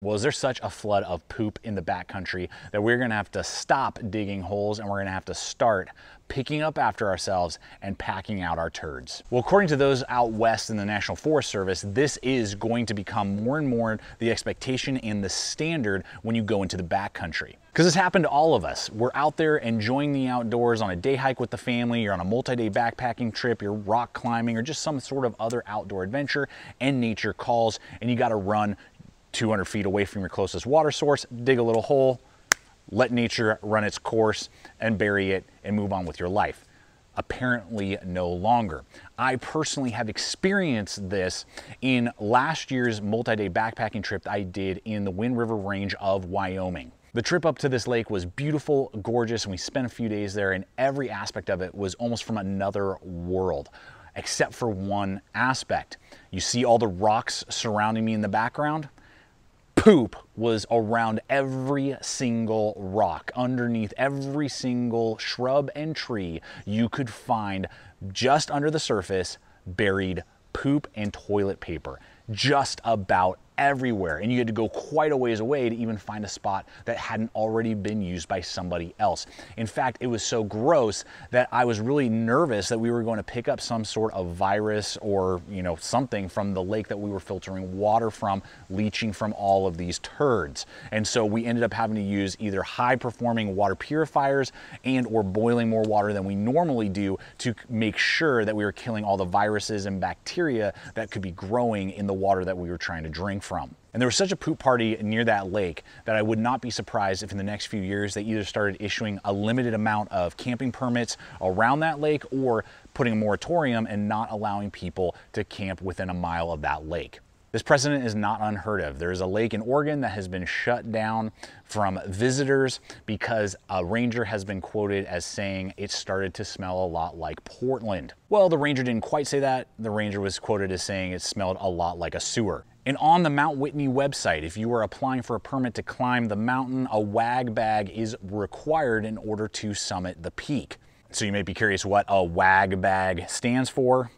Well, is there such a flood of poop in the backcountry that we're gonna have to stop digging holes and we're gonna have to start picking up after ourselves and packing out our turds? Well, according to those out west in the National Forest Service, this is going to become more and more the expectation and the standard when you go into the backcountry. Because it's happened to all of us. We're out there enjoying the outdoors on a day hike with the family, you're on a multi-day backpacking trip, you're rock climbing, or just some sort of other outdoor adventure, and nature calls, and you gotta run 200 feet away from your closest water source, dig a little hole, let nature run its course and bury it and move on with your life. Apparently no longer. I personally have experienced this in last year's multi-day backpacking trip I did in the Wind River Range of Wyoming. The trip up to this lake was beautiful, gorgeous, and we spent a few days there, and every aspect of it was almost from another world, except for one aspect. You see all the rocks surrounding me in the background? Poop was around every single rock, underneath every single shrub and tree. You could find just under the surface buried poop and toilet paper, just about everywhere. And you had to go quite a ways away to even find a spot that hadn't already been used by somebody else. In fact, it was so gross that I was really nervous that we were going to pick up some sort of virus or, something from the lake that we were filtering water from, leaching from all of these turds. And so we ended up having to use either high performing water purifiers and or boiling more water than we normally do to make sure that we were killing all the viruses and bacteria that could be growing in the water that we were trying to drink from. And there was such a poop party near that lake that I would not be surprised if in the next few years they either started issuing a limited amount of camping permits around that lake or putting a moratorium and not allowing people to camp within a mile of that lake. This precedent is not unheard of. There is a lake in Oregon that has been shut down from visitors because a ranger has been quoted as saying it started to smell a lot like Portland. Well, the ranger didn't quite say that. The ranger was quoted as saying it smelled a lot like a sewer. And on the Mount Whitney website, if you were applying for a permit to climb the mountain, a WAG bag is required in order to summit the peak. So you may be curious what a WAG bag stands for.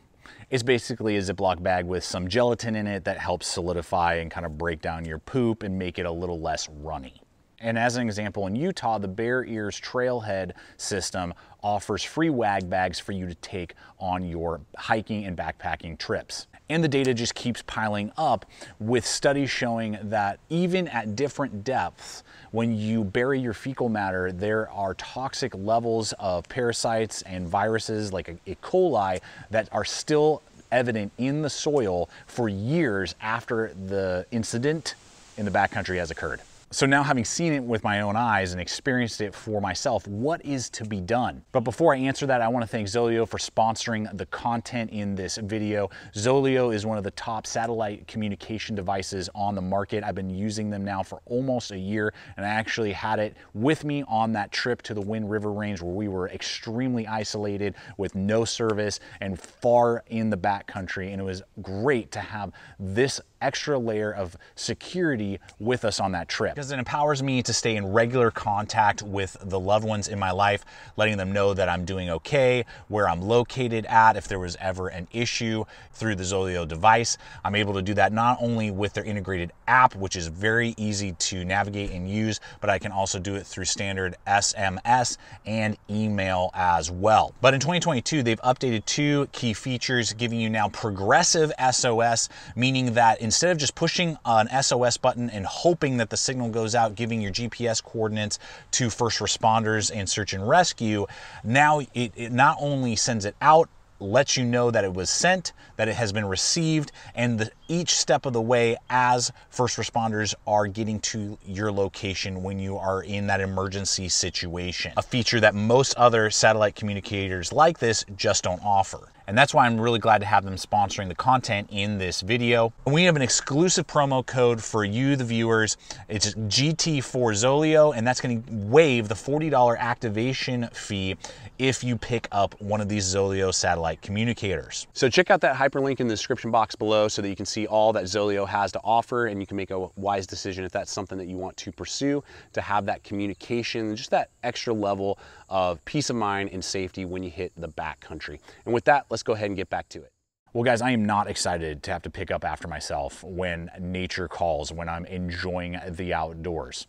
It's basically a Ziploc bag with some gelatin in it that helps solidify and kind of break down your poop and make it a little less runny. And as an example, in Utah, the Bear Ears Trailhead system offers free WAG bags for you to take on your hiking and backpacking trips. And the data just keeps piling up with studies showing that even at different depths, when you bury your fecal matter, there are toxic levels of parasites and viruses like E. coli that are still evident in the soil for years after the incident in the backcountry has occurred. So now, having seen it with my own eyes and experienced it for myself, what is to be done? But before I answer that, I want to thank Zoleo for sponsoring the content in this video. Zoleo is one of the top satellite communication devices on the market. I've been using them now for almost a year, and I actually had it with me on that trip to the Wind River Range where we were extremely isolated with no service and far in the backcountry, and it was great to have this extra layer of security with us on that trip, because it empowers me to stay in regular contact with the loved ones in my life, letting them know that I'm doing okay, where I'm located at, if there was ever an issue through the Zoleo device. I'm able to do that not only with their integrated app, which is very easy to navigate and use, but I can also do it through standard SMS and email as well. But in 2022, they've updated 2 key features, giving you now progressive SOS, meaning that instead of just pushing an SOS button and hoping that the signal goes out, giving your GPS coordinates to first responders and search and rescue, now it not only sends it out, lets you know that it was sent, that it has been received, and each step of the way as first responders are getting to your location when you are in that emergency situation. A feature that most other satellite communicators like this just don't offer. And that's why I'm really glad to have them sponsoring the content in this video. And we have an exclusive promo code for you, the viewers. It's GT4Zoleo, and that's going to waive the $40 activation fee if you pick up one of these Zoleo satellite communicators. So check out that hyperlink in the description box below so that you can see all that Zoleo has to offer, and you can make a wise decision if that's something that you want to pursue, to have that communication, just that extra level of peace of mind and safety when you hit the backcountry. And with that, let's go ahead and get back to it. Well guys, I am not excited to have to pick up after myself when nature calls, when I'm enjoying the outdoors.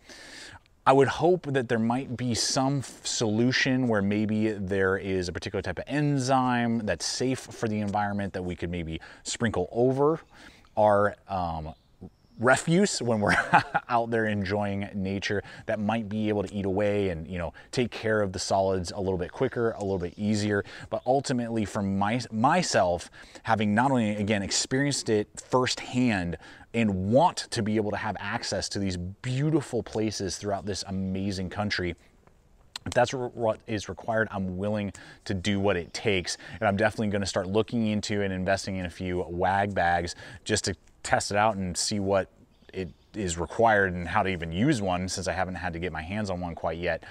I would hope that there might be some solution where maybe there is a particular type of enzyme that's safe for the environment that we could maybe sprinkle over our refuse when we're out there enjoying nature, that might be able to eat away and, you know, take care of the solids a little bit quicker, a little bit easier. But ultimately, for myself, having not only, again, experienced it firsthand and want to be able to have access to these beautiful places throughout this amazing country, if that's what is required, I'm willing to do what it takes. And I'm definitely going to start looking into and investing in a few WAG bags just to test it out and see what it is required and how to even use one, since I haven't had to get my hands on one quite yet,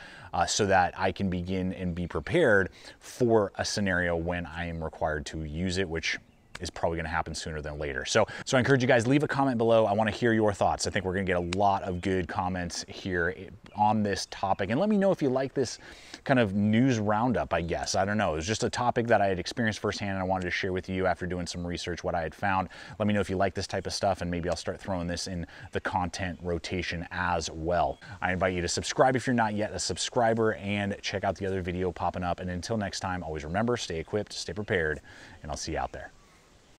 so that I can begin and be prepared for a scenario when I am required to use it, which is probably going to happen sooner than later. So I encourage you guys, leave a comment below. I want to hear your thoughts. I think we're going to get a lot of good comments here on this topic. And let me know if you like this kind of news roundup, I guess. I don't know. It was just a topic that I had experienced firsthand and I wanted to share with you after doing some research what I had found. Let me know if you like this type of stuff, and maybe I'll start throwing this in the content rotation as well. I invite you to subscribe if you're not yet a subscriber, and check out the other video popping up. And until next time, always remember, stay equipped, stay prepared, and I'll see you out there.